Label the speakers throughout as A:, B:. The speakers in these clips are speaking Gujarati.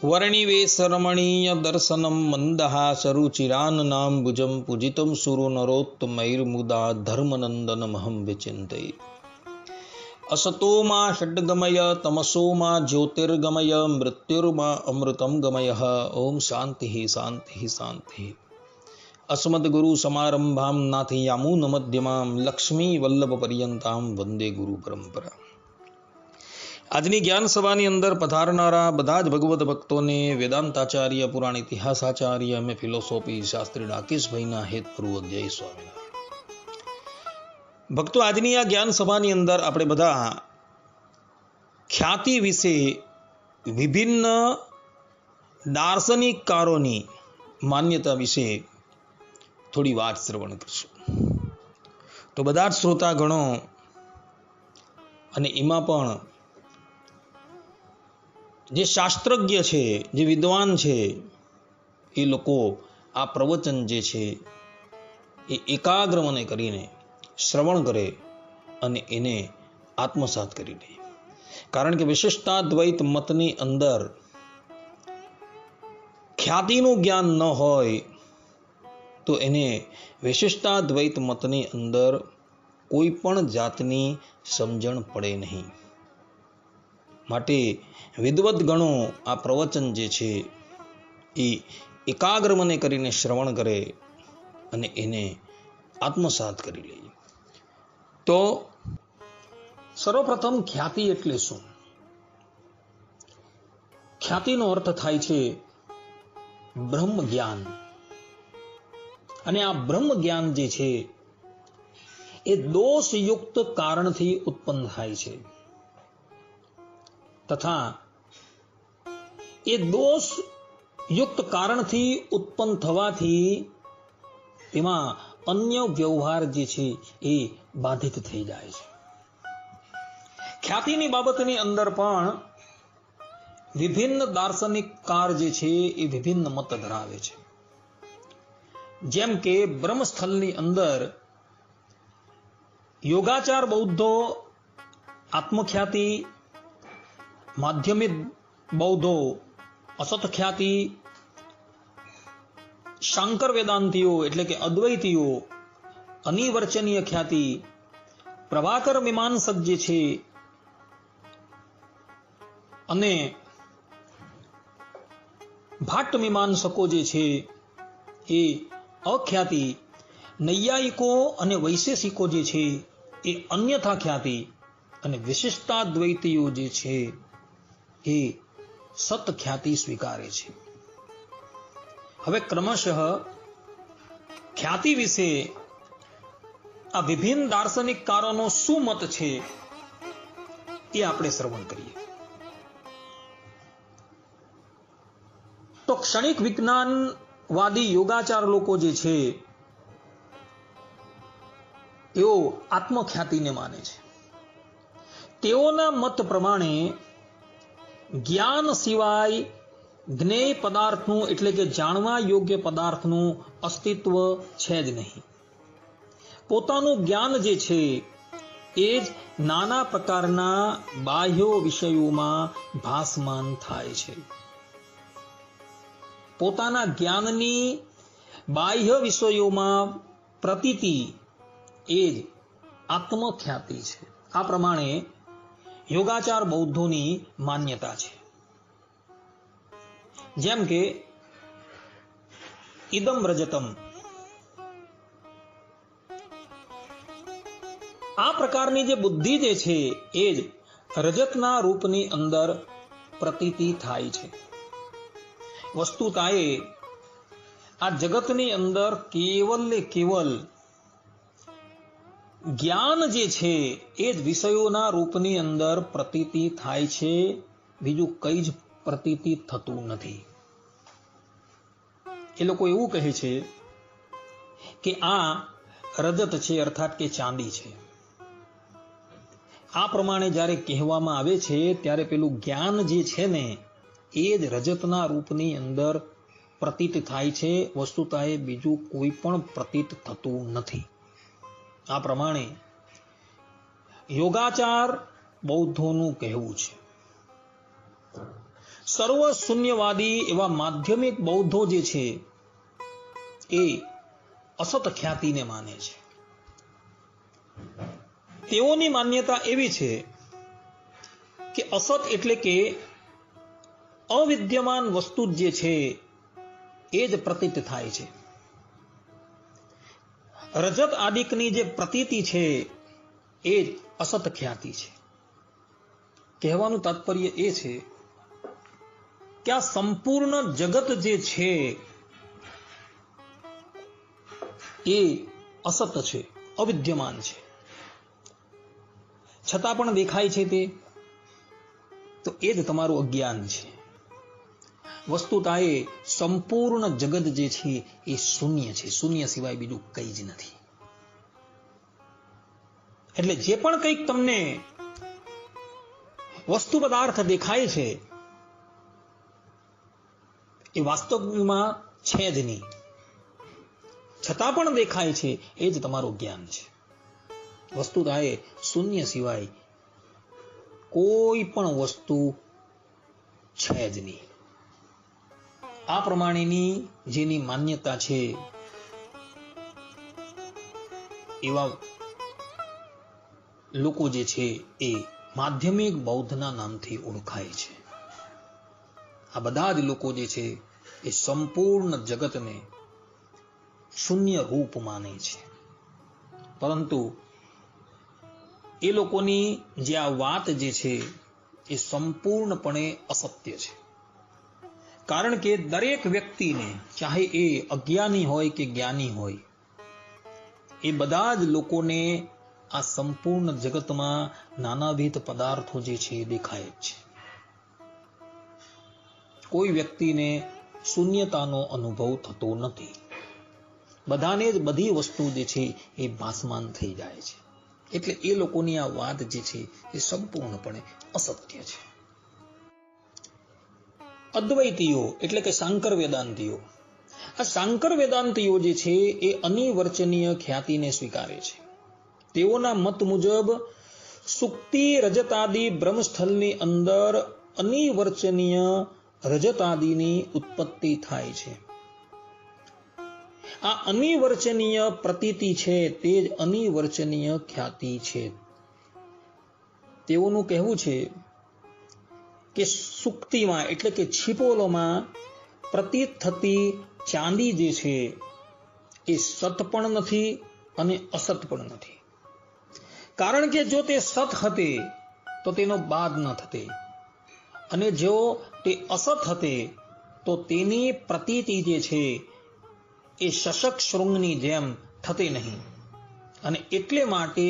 A: वर्णिवेशरमणीय दर्शनम मंदहासरुचिरान्नाम्बुजं पूजितं सुरनरोत्तमैर्मुदा धर्मनंदनमहं विचिन्तये। असतो मा षड्गमय तमसो मा ज्योतिर्गमय मृत्युर्मा अमृतं गमय। ओम शांति शांति शांति। अस्मद्गुरु समारंभां नाथयामुन मध्यमां लक्ष्मी वल्लभ पर्यंतां वंदे गुरु परंपरा। આજની જ્ઞાન સભાની અંદર પધારનારા બધા જ ભગવત ભક્તોને વેદાંતાચાર્ય પુરાણ ઇતિહાસાચાર્ય અમે ફિલોસોફી શાસ્ત્રી રાકેશભાઈના હેતપૂર્વક જય સ્વામિનારાયણ। ભક્તો, આજની આ જ્ઞાન સભાની અંદર આપણે બધા ખ્યાતિ વિશે વિભિન્ન દાર્શનિકકારોની માન્યતા વિશે થોડી વાત શ્રવણ કરશું। તો બધા જ શ્રોતાગણો અને એમાં પણ જે શાસ્ત્રજ્ઞ છે, જે વિદ્વાન છે, એ લોકો આ પ્રવચન જે છે એ એકાગ્ર મને કરીને શ્રવણ કરે અને એને આત્મસાત કરી લે। કારણ કે વિશિષ્ટાદ્વૈત મતની અંદર ખ્યાતિનું જ્ઞાન ન હોય તો એને વિશિષ્ટાદ્વૈત મતની અંદર કોઈ પણ જાતની સમજણ પડે નહીં। માટે વિદવત ગણો આ પ્રવચન જે છે એ એકાગ્ર મને કરીને શ્રવણ કરે અને એને આત્મસાત કરી લે। તો સર્વપ્રથમ ખ્યાતિ એટલે શું? ખ્યાતિનો અર્થ થાય છે બ્રહ્મ જ્ઞાન। અને આ બ્રહ્મ જ્ઞાન જે છે એ દોષયુક્ત કારણથી ઉત્પન્ન થાય છે તથા એ દોષયુક્ત કારણથી ઉત્પન્ન થવાથી તેમાં અન્ય વ્યવહાર જે છે એ બાધિત થઈ જાય છે। ખ્યાતિની બાબતની અંદર પણ વિભિન્ન દાર્શનિકકાર જે છે એ વિભિન્ન મત ધરાવે છે। જેમ કે બ્રહ્મસ્થલની અંદર યોગાચાર બૌદ્ધો આત્મખ્યાતિ, માધ્યમિક બૌદ્ધો અસત ખ્યાતિ, શાંકર વેદાંતિઓ એટલે કે અદ્વૈતીઓ અનિર્વચનીય ખ્યાતિ, પ્રભાકર મીમાંસક જે છે અને ભાટ્ટ મીમાંસકો જે છે એ અખ્યાતિ, નૈયાયિકો અને વૈશેષિકો જે છે એ અન્યથા ખ્યાતિ અને વિશિષ્ટાદ્વૈતીઓ જે છે એ સત ખ્યાતિ સ્વીકારે છે। હવે ક્રમશઃ ખ્યાતિ વિશે આ વિભિન્ન દાર્શનિકકારોનો શું મત છે એ આપણે શ્રવણ કરીએ। તો ક્ષણિક વિજ્ઞાનવાદી યોગાચાર લોકો જે છે તેઓ આત્મખ્યાતિને માને છે। તેઓના મત પ્રમાણે જ્ઞાન સિવાય જ્ઞેય પદાર્થનું એટલે કે જાણવા યોગ્ય પદાર્થનું અસ્તિત્વ છે જ નહીં। પોતાનું જ્ઞાન જે છે એ જ નાના પ્રકારના બાહ્ય વિષયોમાં ભાસમાન થાય છે। પોતાના જ્ઞાનની બાહ્ય વિષયોમાં પ્રતીતિ એ જ આત્મખ્યાતિ છે। આ પ્રમાણે યોગાચાર બૌદ્ધોની માન્યતા છે। જેમ કે ઇદમ રજતમ, આ પ્રકારની જે બુદ્ધિ જે છે એ જ રજતના રૂપની અંદર પ્રતીતિ થાય છે। વસ્તુતાએ આ જગતની અંદર કેવલ ને કેવલ જ્ઞાન જે છે એ જ વિષયોના રૂપની અંદર પ્રતીતિ થાય છે, બીજું કઈ જ પ્રતીતિ થતું નથી। એ લોકો એવું કહે છે કે આ રજત છે અર્થાત કે ચાંદી છે। આ પ્રમાણે જ્યારે કહેવામાં આવે છે ત્યારે પેલું જ્ઞાન જે છે ને એ જ રજતના રૂપની અંદર પ્રતીત થાય છે, વસ્તુતાએ બીજું કોઈ પણ પ્રતીત થતું નથી। આ પ્રમાણે યોગાચાર બૌદ્ધોનું કહેવું છે। સર્વ શૂન્યવાદી એવા માધ્યમિક બૌદ્ધો જે છે એ અસત ખ્યાતિને માને છે. તેઓની માન્યતા એવી છે કે અસત એટલે કે અવિદ્યમાન વસ્તુ જે છે એ જ પ્રતીત થાય છે. રજત આદિકની જે પ્રતીતિ છે એ જ અસત ખ્યાતિ છે. કહેવાનું તાત્પર્ય એ છે કે આ સંપૂર્ણ જગત જે છે એ અસત છે, અવિદ્યમાન છે, છતાં પણ દેખાય છે તે, તો એ જ તમારું અજ્ઞાન છે. વસ્તુતા એ સંપૂર્ણ જગત જે છે એ શૂન્ય છે, શૂન્ય સિવાય બીજું કંઈ જ નથી. એટલે જે પણ કંઈક તમને વસ્તુ પદાર્થ દેખાય છે એ વાસ્તવમાં છે જ નહીં, છતાં પણ દેખાય છે, એ જ તમારું જ્ઞાન છે. વસ્તુતા એ શૂન્ય સિવાય કોઈ પણ વસ્તુ છે જ નહીં. આ પ્રમાણેની જેની માન્યતા છે એવા લોકો જે છે એ માધ્યમિક બૌદ્ધના નામથી ઓળખાય છે. આ બધા જ લોકો જે છે એ સંપૂર્ણ જગતને શૂન્ય રૂપ માને છે. પરંતુ એ લોકોની જે આ વાત જે છે એ સંપૂર્ણપણે અસત્ય છે. કારણ કે દરેક વ્યક્તિને, ચાહે એ અજ્ઞાની હોય કે જ્ઞાની હોય, એ બધા જ લોકોને આ સંપૂર્ણ જગતમાં નાનાવિધ પદાર્થો જે છે એ દેખાય જ છે. કોઈ વ્યક્તિને શૂન્યતાનો અનુભવ થતો નથી. બધાને જ બધી વસ્તુ જે છે એ ભાસમાન થઈ જાય છે. એટલે એ લોકોની આ વાત જે છે એ સંપૂર્ણપણે અસત્ય છે. અદ્વૈતીઓ એટલે કે સાંકર વેદાંતીઓ, આ સાંકર વેદાંતીઓ જે છે એ અનિર્વચનીય ખ્યાતિને સ્વીકારે છે. તેઓના મત મુજબ સુક્તિ રજતાદિ બ્રહ્મસ્થળની અંદર અનિર્વચનીય રજતાદિની ઉત્પત્તિ થાય છે. આ અનિર્વચનીય પ્રતીતિ છે તે જ અનિર્વચનીય ખ્યાતિ છે. તેઓનું કહેવું છે કે સુક્તિમાં એટલે કે છિપોલોમાં પ્રતીત થતી ચાંદી જે છે એ સત પણ નથી અને અસત પણ નથી. કારણ કે જો તે સત હતે તો તેનો બાદ ન થતે, અને જો તે અસત હતે તો તેની પ્રતીતિ જે છે એ શશક શૃંગની જેમ થતે નહીં. અને એટલે માટે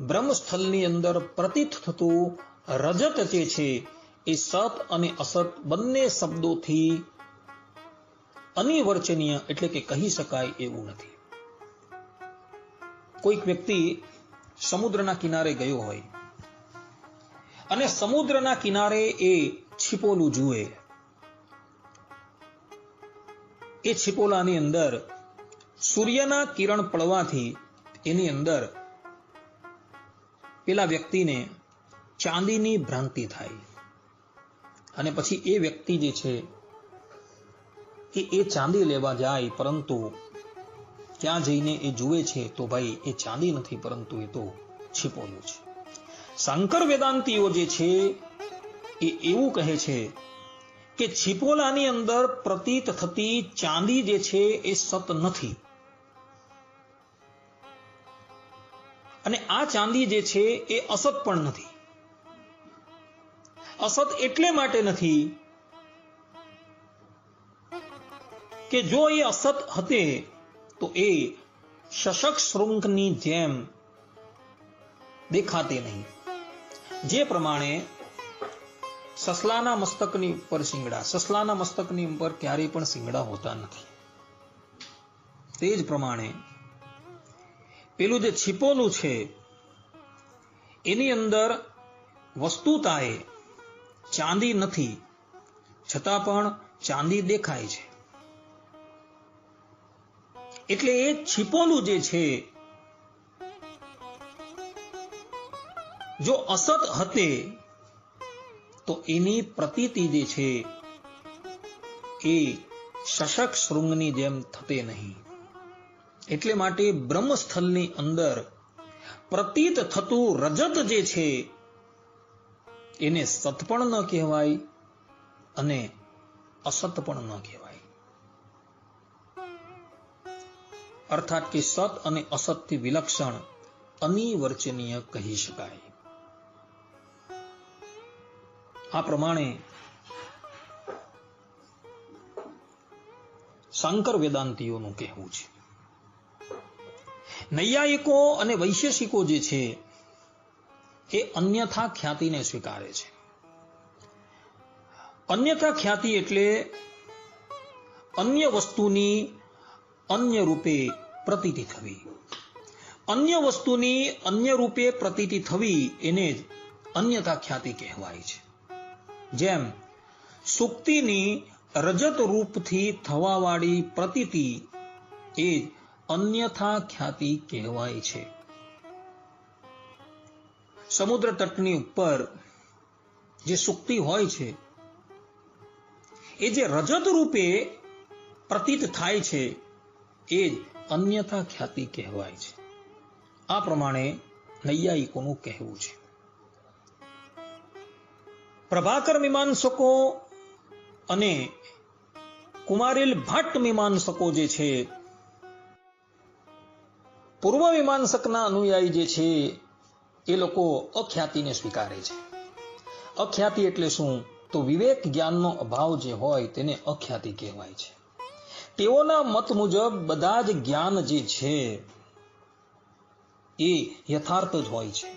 A: બ્રહ્મસ્થળની અંદર પ્રતીત થતું રજત જે છે એ સત અને અસત બંને શબ્દોથી અનિર્વચનીય એટલે કે કહી શકાય એવું નથી. કોઈક વ્યક્તિ સમુદ્રના કિનારે ગયો હોય અને સમુદ્રના કિનારે એ છિપોલું જુએ. એ છિપોલાની અંદર સૂર્યના કિરણ પડવાથી એની અંદર પેલા વ્યક્તિને ચાંદીની ભ્રાંતિ થાય, અને પછી એ વ્યક્તિ જે છે એ ચાંદી લેવા જાય, પરંતુ ત્યાં જઈને એ જુએ છે તો ભાઈ એ ચાંદી નથી, પરંતુ એ તો છિપોલું છે. સાંકર વેદાંતીઓ જે છે એ એવું કહે છે કે છિપોલાની અંદર પ્રતીત થતી ચાંદી જે છે એ સત નથી, અને આ ચાંદી જે છે એ અસત પણ નથી. અસત એટલે માટે નથી કે જો એ અસત હતે તો એ શશક શૃંખની જેમ દેખાતે નહીં. જે પ્રમાણે સસલાના મસ્તકની ઉપર શિંગડા, સસલાના મસ્તકની ઉપર ક્યારેય પણ શિંગડા હોતા નથી, તે જ પ્રમાણે પેલું જે છિપોલું છે એની અંદર વસ્તુતાએ ચાંદી નથી, છતાં પણ ચાંદી દેખાય છે. એટલે એ છિપોલું જે છે જો અસત હતે તો એની પ્રતીતિ જે છે એ શશક શૃંગની જેમ થતે નહીં. એટલે માટે બ્રહ્મસ્થલની અંદર પ્રતીત થતું રજત જે છે એને સત પણ ન કહેવાય અને અસત પણ ન કહેવાય. અર્થાત કે સત અને અસતથી વિલક્ષણ અનિર્વચનીય કહી શકાય. આ પ્રમાણે શંકર વેદાંતીઓનું કહેવું છે. નૈયાયિકો અને વૈશેષિકો જે છે એ અન્યથા ખ્યાતિને સ્વીકારે છે. અન્યથા ખ્યાતિ એટલે અન્ય વસ્તુની અન્ય રૂપે પ્રતીતિ થવી. અન્ય વસ્તુની અન્ય રૂપે પ્રતીતિ થવી એને જ અન્યથા ખ્યાતિ કહેવાય છે. જેમ સુક્તિની રજત રૂપથી થવાવાળી પ્રતીતિ એ જ અન્યથા ખ્યાતિ કહેવાય છે. સમુદ્ર તટની ઉપર જે સુક્તિ હોય છે એ જે રજત રૂપે પ્રતીત થાય છે એ જ અન્યથા ખ્યાતિ કહેવાય છે. આ પ્રમાણે નૈયાયિકોનું કહેવું છે. પ્રભાકર મીમાંસકો અને કુમારિલ ભટ્ટ મીમાંસકો જે છે, પૂર્વ મીમાંસકના અનુયાયી જે છે એ લોકો અખ્યાતિને સ્વીકારે છે. અખ્યાતિ એટલે શું? તો વિવેક જ્ઞાનનો અભાવ જે હોય તેને અખ્યાતિ કહેવાય છે. તેઓના મત મુજબ બધા જ જ્ઞાન જે છે એ યથાર્થ જ હોય છે.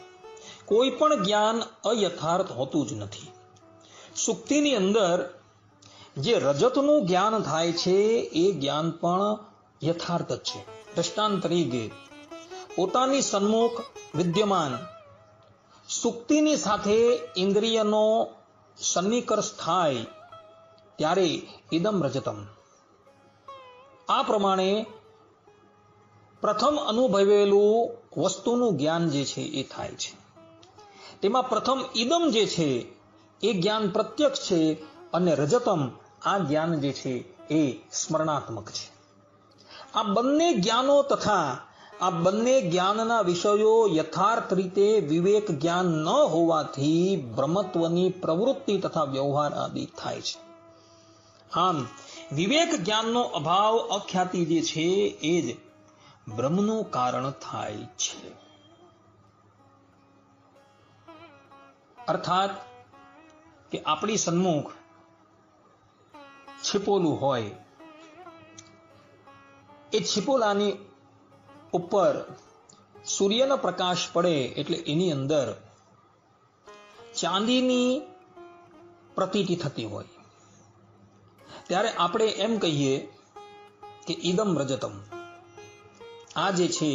A: કોઈ પણ જ્ઞાન અયથાર્થ હોતું જ નથી. સુક્તિની અંદર જે રજતનું જ્ઞાન થાય છે એ જ્ઞાન પણ યથાર્થ જ છે. દ્રષ્ટાંત તરીકે પોતાની સન્મુખ વિદ્યમાન સુક્તિની સાથે ઇન્દ્રિયનો સન્નિકર્ષ થાય ત્યારે ઇદમ રજતમ. આ પ્રમાણે પ્રથમ અનુભવેલું વસ્તુનું જ્ઞાન જે છે એ થાય છે. તેમાં પ્રથમ ઇદમ જે છે એ જ્ઞાન પ્રત્યક્ષ છે અને રજતમ આ જ્ઞાન જે છે એ સ્મરણાત્મક છે. આ બંને જ્ઞાનો તથા આ બંને જ્ઞાનના વિષયો યથાર્થ રીતે વિવેક જ્ઞાન ન હોવાથી બ્રહ્મત્વની પ્રવૃત્તિ તથા વ્યવહાર આદિ થાય છે. આમ વિવેક જ્ઞાનનો અભાવ અખ્યાતિ જે છે એ જ બ્રહ્મનું કારણ થાય છે. અર્થાત કે આપણી સન્મુખ છિપોલું હોય, એ છિપોલાની ઉપર સૂર્યનો પ્રકાશ પડે એટલે એની અંદર ચાંદીની પ્રતીતિ થતી હોય, ત્યારે આપણે એમ કહીએ કે ઇદમ રજતમ, આ જે છે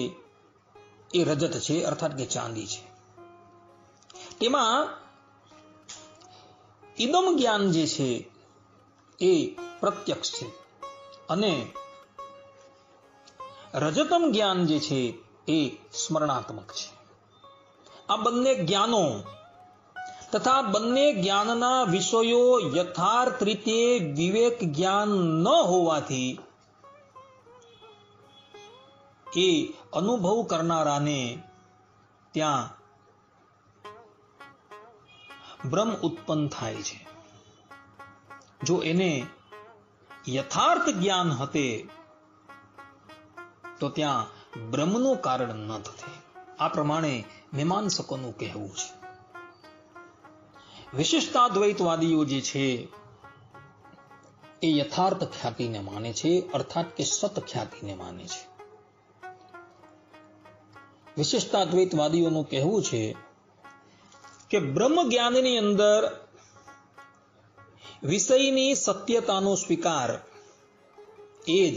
A: એ રજત છે અર્થાત કે ચાંદી છે. તેમાં ઇદમ જ્ઞાન જે છે એ પ્રત્યક્ષ છે અને રજતમ જ્ઞાન જે છે એ સ્મરણાત્મક છે. આ બંને જ્ઞાનો તથા બંને જ્ઞાનના વિષયો યથાર્થ રીતે વિવેક જ્ઞાન ન હોવાથી એ અનુભવ કરનારાને ત્યાં બ્રહ્મ ઉત્પન્ન થાય છે. જો એને યથાર્થ જ્ઞાન હતે તો ત્યાં બ્રહ્મનું કારણ ન થતે. આ પ્રમાણે મીમાંસકોનું કહેવું છે. વિશિષ્ટાદ્વૈતવાદીઓ જે છે એ યથાર્થ ખ્યાતિને માને છે અર્થાત કે સત ખ્યાતિને માને છે. વિશિષ્ટાદ્વૈતવાદીઓનું કહેવું છે કે બ્રહ્મ જ્ઞાનની અંદર વિષયની સત્યતાનો સ્વીકાર એ જ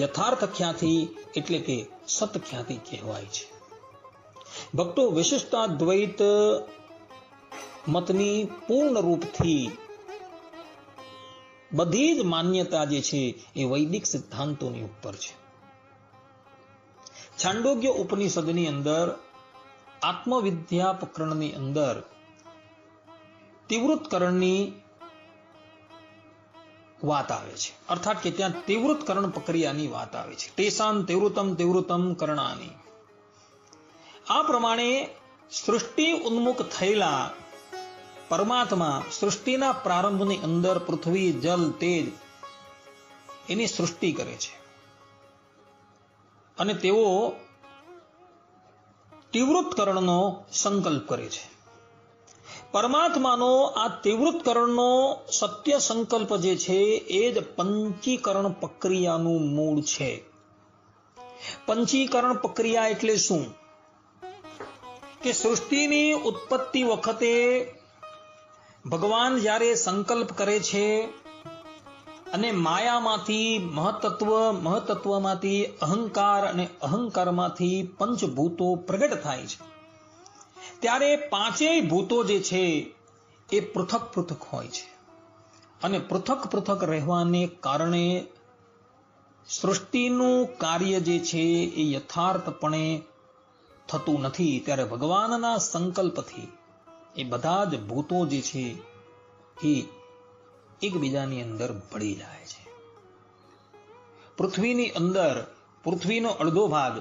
A: યથાર્થ ખ્યાતિ એટલે કે સત ખ્યાતિ કહેવાય છે. ભક્તો વિશિષ્ટાદ્વૈત મતની પૂર્ણ રૂપથી બધી જ માન્યતા જે છે એ વૈદિક સિદ્ધાંતોની ઉપર છે. છાંદોગ્ય ઉપનિષદની અંદર આત્મવિદ્યા પ્રકરણની અંદર તીવ્રતકરણની વાત આવે છે, અર્થાત કે ત્યાં તીવ્રતકરણ પ્રક્રિયાની વાત આવે છે. તેસાન તીવ્રતમ કરણાની. આ પ્રમાણે સૃષ્ટિ ઉન્મુખ થયેલા પરમાત્મા સૃષ્ટિના પ્રારંભની અંદર પૃથ્વી, જલ, તેજ એની સૃષ્ટિ કરે છે અને તેઓ તીવ્રતકરણનો સંકલ્પ કરે છે. પરમાત્માનો આ તીવ્રતકરણનો સત્ય સંકલ્પ જે છે એ જ પંચીકરણ પ્રક્રિયાનું મૂળ છે. પંચીકરણ પ્રક્રિયા એટલે શું? કે સૃષ્ટિની ઉત્પત્તિ વખતે ભગવાન જ્યારે સંકલ્પ કરે છે અને માયામાંથી મહતત્વમાંથી અહંકાર અને અહંકારમાંથી પંચભૂતો પ્રગટ થાય છે, ત્યારે પાંચેય ભૂતો જે છે એ પૃથક પૃથક હોય છે અને પૃથક પૃથક રહેવાને કારણે સૃષ્ટિનું કાર્ય જે છે એ યથાર્થપણે થતું નથી. ત્યારે ભગવાનના સંકલ્પથી એ બધા જ ભૂતો જે છે એ એકબીજાની અંદર ભળી જાય છે. પૃથ્વીની અંદર પૃથ્વીનો અડધો ભાગ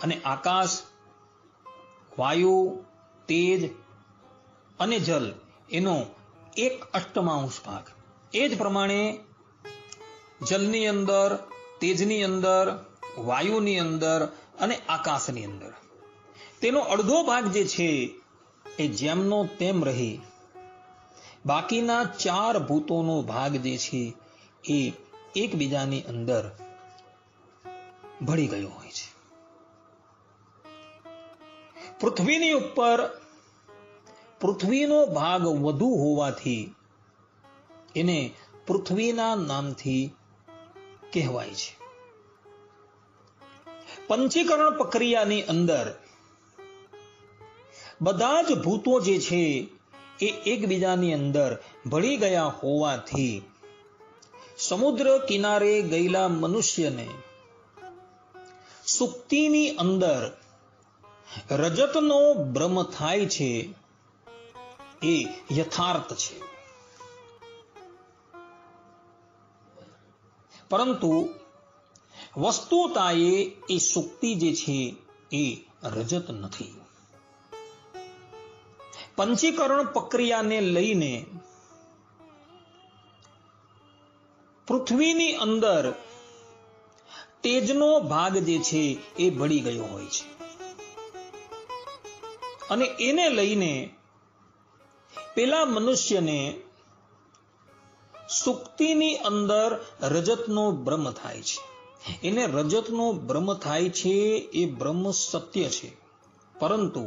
A: અને આકાશ, વાયુ, તેજ અને જલ એનો 1/8 ભાગ. એ જ પ્રમાણે જલની અંદર, તેજની અંદર, વાયુની અંદર અને આકાશની અંદર તેનો અડધો ભાગ જે છે એ જેમનો તેમ રહી બાકીના 4 ભૂતોનો ભાગ જે છે એ એકબીજાની અંદર ભળી ગયો હોય છે. પૃથ્વીની ઉપર પૃથ્વીનો ભાગ વધુ હોવાથી એને પૃથ્વીના નામથી કહેવાય છે. પંચીકરણ પ્રક્રિયાની અંદર બધા જ ભૂતો જે છે એ એકબીજાની અંદર ભળી ગયા હોવાથી સમુદ્ર કિનારે ગયેલા મનુષ્યને સુક્તિની અંદર રજતનો ભ્રમ થાય છે એ યથાર્થ છે. પરંતુ વસ્તુતાએ એ સુક્તિ જે છે એ રજત નથી. પંચીકરણ પ્રક્રિયાને લઈને પૃથ્વીની અંદર તેજનો ભાગ જે છે એ ભળી ગયો હોય છે અને એને લઈને પેલા મનુષ્યને સુક્તિની અંદર રજતનો ભ્રમ થાય છે. એને રજતનો ભ્રમ થાય છે એ ભ્રમ સત્ય છે, પરંતુ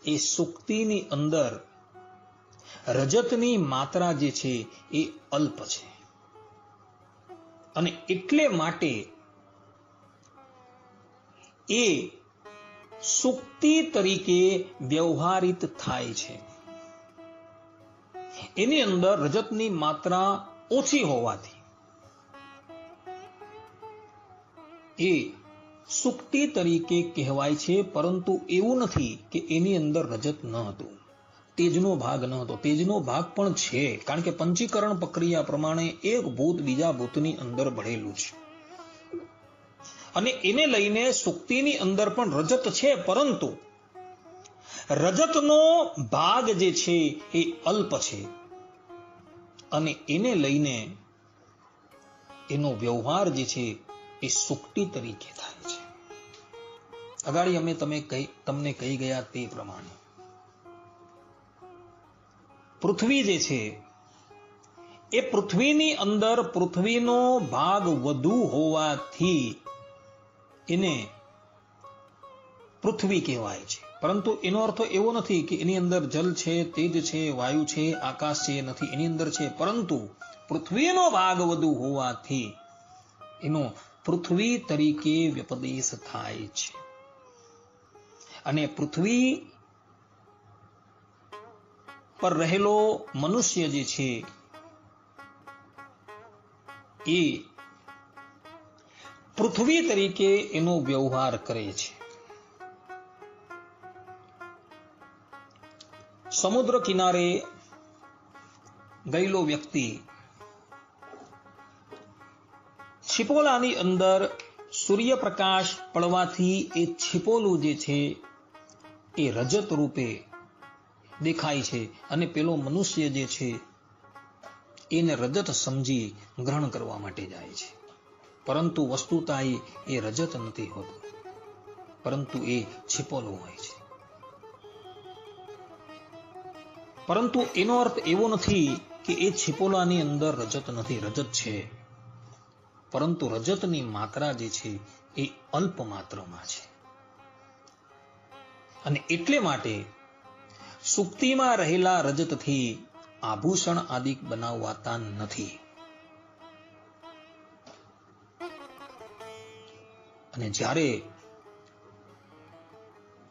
A: એ સુક્તિની અંદર રજતની માત્રા જે છે એ અલ્પ છે અને એટલે માટે એ સુક્તિ તરીકે વ્યવહારિત થાય છે. એની અંદર રજતની માત્રા ઓછી હોવાથી એ સુક્તિ તરીકે કહેવાય છે, પરંતુ એવું નથી કે એની અંદર રજત ન હતું, તેજનો ભાગ ન હતો. તેજનો ભાગ પણ છે, કારણ કે પંચીકરણ પ્રક્રિયા પ્રમાણે એક ભૂત બીજા ભૂતની અંદર ભળેલું છે અને એને લઈને સુક્તિની અંદર પણ રજત છે, પરંતુ રજતનો ભાગ જે છે એ અલ્પ છે અને એને લઈને એનો વ્યવહાર જે છે એ સુક્તિ તરીકે થાય છે. અગાડી અમે તમને કહી ગયા તે પ્રમાણે પૃથ્વી જે છે એ પૃથ્વીની અંદર પૃથ્વીનો ભાગ વધુ હોવાથી એને પૃથ્વી કહેવાય છે, પરંતુ એનો અર્થ એવો નથી કે એની અંદર જલ છે, તેજ છે, વાયુ છે, આકાશ છે, નથી. એની અંદર છે, પરંતુ પૃથ્વીનો ભાગ વધુ હોવાથી એનો પૃથ્વી તરીકે વ્યપદેશ થાય છે અને પૃથ્વી પર રહેલો મનુષ્ય જે છે એ પૃથ્વી તરીકે એનો વ્યવહાર કરે છે. સમુદ્ર કિનારે ગયેલો વ્યક્તિ છીપોલાની અંદર સૂર્યપ્રકાશ પડવાથી એ છીપોલું જે છે એ રજત રૂપે દેખાય છે અને પેલો મનુષ્ય જે છે એને રજત સમજી ગ્રહણ કરવા માટે જાય છે, પરંતુ વસ્તુતા એ રજત નથી હોતું, પરંતુ એ છીપોલું હોય છે. પરંતુ એનો અર્થ એવો નથી કે એ છીપોલાની અંદર રજત નથી, રજત છે, પરંતુ રજતની માત્રા જે છે એ અલ્પ માત્રામાં છે. અને એટલે માટે સુક્તિમાં રહેલા રજતથી આભૂષણ આદિ બનાવાતા નથી. અને જ્યારે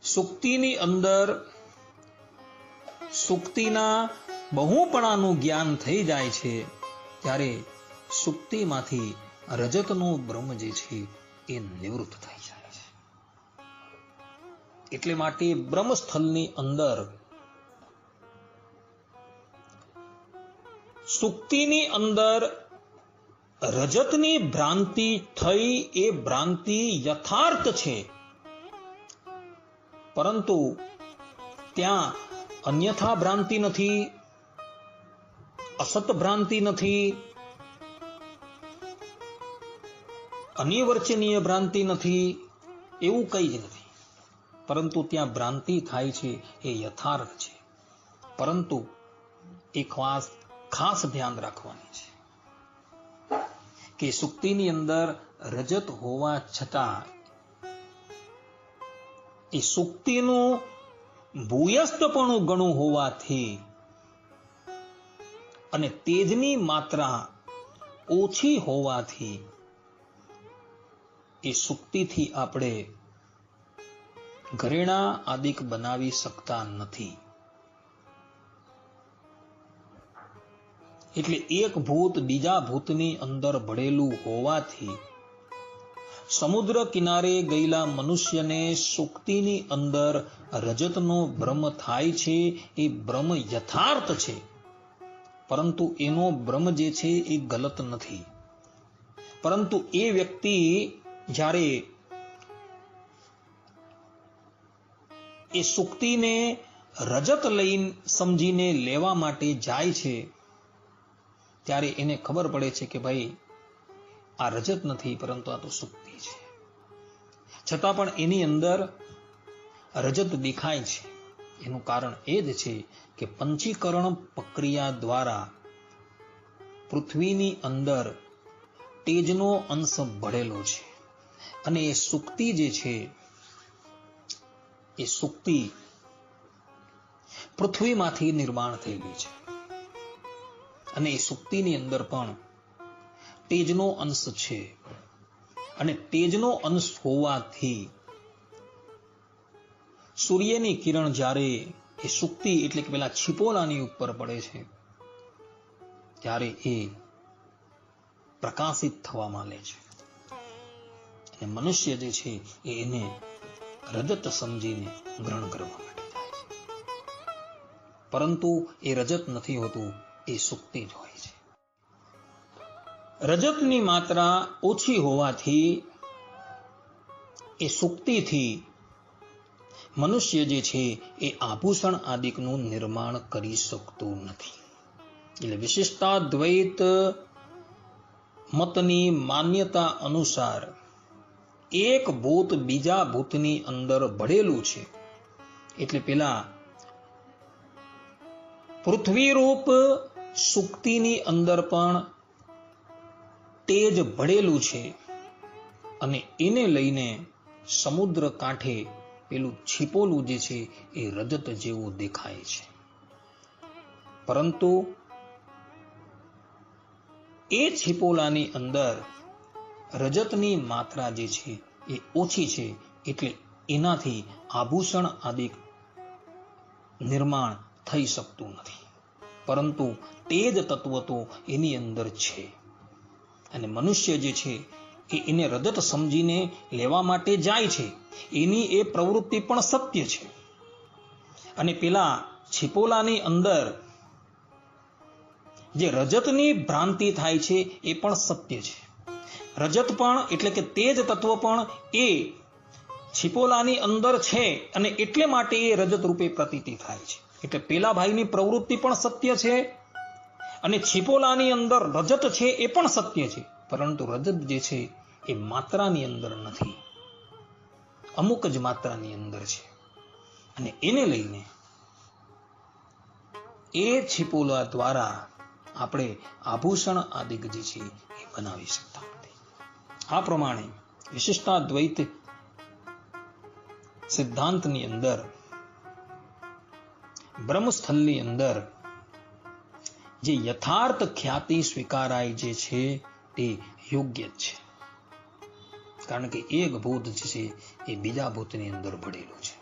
A: સુક્તિની અંદર સુક્તિના બહુપણાનું જ્ઞાન થઈ જાય છે, ત્યારે સુક્તિમાંથી રજતનું બ્રહ્મ જે છે એ નિવૃત્ત થઈ જાય છે. એટલે માટે બ્રહ્મસ્થળની અંદર સુક્તિની અંદર રજતની ભ્રાંતિ થઈ, એ ભ્રાંતિ યથાર્થ છે, પરંતુ ત્યાં અન્યથા ભ્રાંતિ નથી, અસત ભ્રાંતિ નથી, અનિર્વચનીય ભ્રાંતિ નથી, એવું કંઈ જ નથી. પરંતુ ત્યાં ભ્રાંતિ થાય છે એ યથાર્થ છે, પરંતુ એક ખાસ ધ્યાન રાખવાની છે કે સુક્તિની અંદર રજત હોવા છતાં એ સુક્તિનું ભૂયસ્તપણું ગણું હોવાથી અને તેજની માત્રા ઓછી હોવાથી એ સુક્તિથી આપણે ઘરેણા આદિક બનાવી શકતા નથી. એટલે એક ભૂત બીજા ભૂતની અંદર ભળેલું હોવાથી સમુદ્ર કિનારે ગયેલા મનુષ્યને સુક્તિની અંદર રજતનો ભ્રમ થાય છે. એ ભ્રમ યથાર્થ છે, પરંતુ એનો ભ્રમ જે છે એ ગલત નથી. પરંતુ એ વ્યક્તિ જ્યારે એ સુક્તિને રજત લઈને સમજીને લેવા માટે જાય છે, ત્યારે એને ખબર પડે છે કે ભાઈ આ રજત નથી, પરંતુ આ તો સુક્તિ છે. છતાં પણ એની અંદર રજત દેખાય છે. એનું કારણ એ જ છે કે પંચીકરણ પ્રક્રિયા દ્વારા પૃથ્વીની અંદર તેજનો અંશ ભળેલો છે, અને એ સુક્તિ જે છે એ સુક્તિ પૃથ્વીમાંથી નિર્માણ થયેલી છે, અને એ સુક્તિની અંદર પણ તેજનો અંશ છે. અને તેજનો અંશ હોવાથી સૂર્યની કિરણ જ્યારે એ સુક્તિ એટલે કે પેલા છીપોલાની ઉપર પડે છે, ત્યારે એ પ્રકાશિત થવા માંડે છે, અને મનુષ્ય જે છે એને રજત સમજીને ગ્રહણ કરવા માટે જાય છે. પરંતુ એ રજત નથી હોતું, એ સુક્તિ જ હોય છે. રજતની માત્રા ઓછી હોવાથી એ સુક્તિથી મનુષ્ય જે છે એ આભૂષણ આદિકનું નિર્માણ કરી શકતું નથી. એટલે વિશિષ્ટાદ્વૈત મતની માન્યતા અનુસાર એક ભૂત બીજા ભૂતની અંદર ભળેલું છે, એટલે પેલા પૃથ્વીરૂપ સુક્તિની અંદર પણ તેજ ભળેલું છે, અને એને લઈને સમુદ્ર કાંઠે પેલું છીપોલું જે છે એ રજત જેવું દેખાય છે. પરંતુ એ છીપોલાની અંદર રજતની માત્રા જે છે એ ઓછી છે, એટલે એનાથી આભૂષણ આદિ નિર્માણ થઈ શકતું નથી. પરંતુ તેજ તત્વ તો એની અંદર છે, અને મનુષ્ય જે છે એને રજત સમજીને લેવા માટે જાય છે. એની એ પ્રવૃત્તિ પણ સત્ય છે, અને પેલા છીપોલાની અંદર જે રજતની ભ્રાંતિ થાય છે એ પણ સત્ય છે. રજત પણ એટલે કે તેજ તત્વ પણ એ છીપોલાની અંદર છે અને એટલે માટે એ રજત રૂપે પ્રતીતિ થાય છે. એટલે પેલા ભાઈની પ્રવૃત્તિ પણ સત્ય છે અને છીપોલાની અંદર રજત છે એ પણ સત્ય છે, પરંતુ રજત જે છે એ માત્રાની અંદર નથી, અમુક જ માત્રાની અંદર છે અને એને લઈને એ છીપોલા દ્વારા આપણે આભૂષણ આદિક જે છે એ બનાવી શકતા નથી. આ પ્રમાણે વિશિષ્ટાદ્વૈત સિદ્ધાંતની અંદર બ્રહ્મસ્થલની અંદર જે યથાર્થ ખ્યાતિ સ્વીકારાય જે છે તે યોગ્ય જ છે, કારણ કે એક ભૂત જે છે એ બીજા ભૂતની અંદર ભળેલું છે.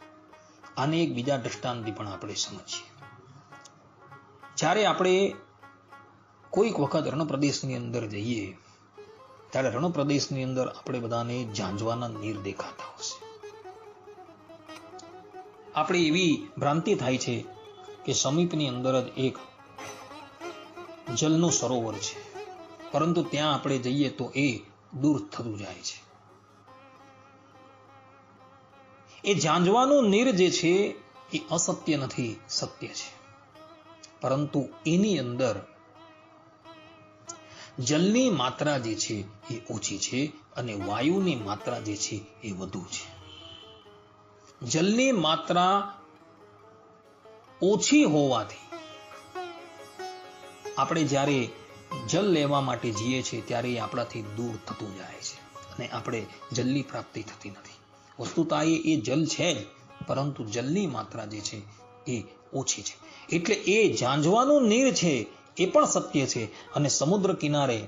A: આને એક બીજા દ્રષ્ટાંતથી પણ આપણે સમજીએ. જ્યારે આપણે કોઈક વખત રણપ્રદેશની અંદર જઈએ ત્યારે રણપ્રદેશની અંદર આપણે બધાને ઝાંઝવાના નીર દેખાતા હશે. આપણે એવી ભ્રાંતિ થાય છે કે સમીપની અંદર જ એક જલનું સરોવર છે, પરંતુ ત્યાં આપણે જઈએ તો એ દૂર થતું જાય છે. એ ઝાંઝવાનું નીર જે છે એ અસત્ય નથી, સત્ય છે, પરંતુ એની અંદર જલની માત્રા જે છે એ ઓછી છે અને વાયુની માત્રા જે છે એ વધુ છે. જલની માત્રા ઓછી હોવાથી આપણે જ્યારે જલ લેવા માટે જઈએ છીએ ત્યારે એ આપણાથી દૂર થતું જાય છે અને આપણે જલની પ્રાપ્તિ થતી નથી. વસ્તુતા એ જલ છે જ, પરંતુ જલની માત્રા જે છે એ ઓછી છે. એટલે એ ઝાંઝવાનું નીર છે એ પણ સત્ય છે અને સમુદ્ર કિનારે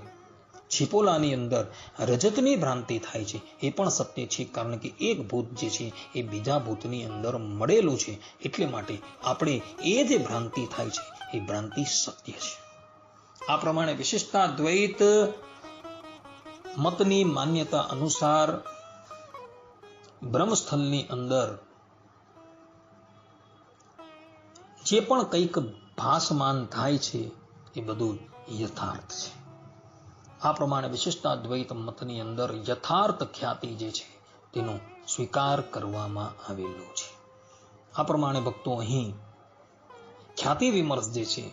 A: છીપોલાની અંદર રજતની ભ્રાંતિ થાય છે એ પણ સત્ય છે, કારણ કે એક ભૂત જે છે એ બીજા ભૂતની અંદર મળેલું છે. એટલે માટે આપણે એ જે ભ્રાંતિ થાય છે એ ભ્રાંતિ સત્ય છે. આ પ્રમાણે વિશિષ્ટાદ્વૈત મતની માન્યતા અનુસાર બ્રહ્મસ્થલની અંદર જે પણ કંઈક ભાસમાન થાય છે એ બધું યથાર્થ છે. આ પ્રમાણે વિશિષ્ટાદ્વૈત મતની અંદર યથાર્થ ખ્યાતિ જે છે તેનો સ્વીકાર કરવામાં આવેલો છે. આ પ્રમાણે ભક્તો અહીં ખ્યાતિ વિમર્શ જે છે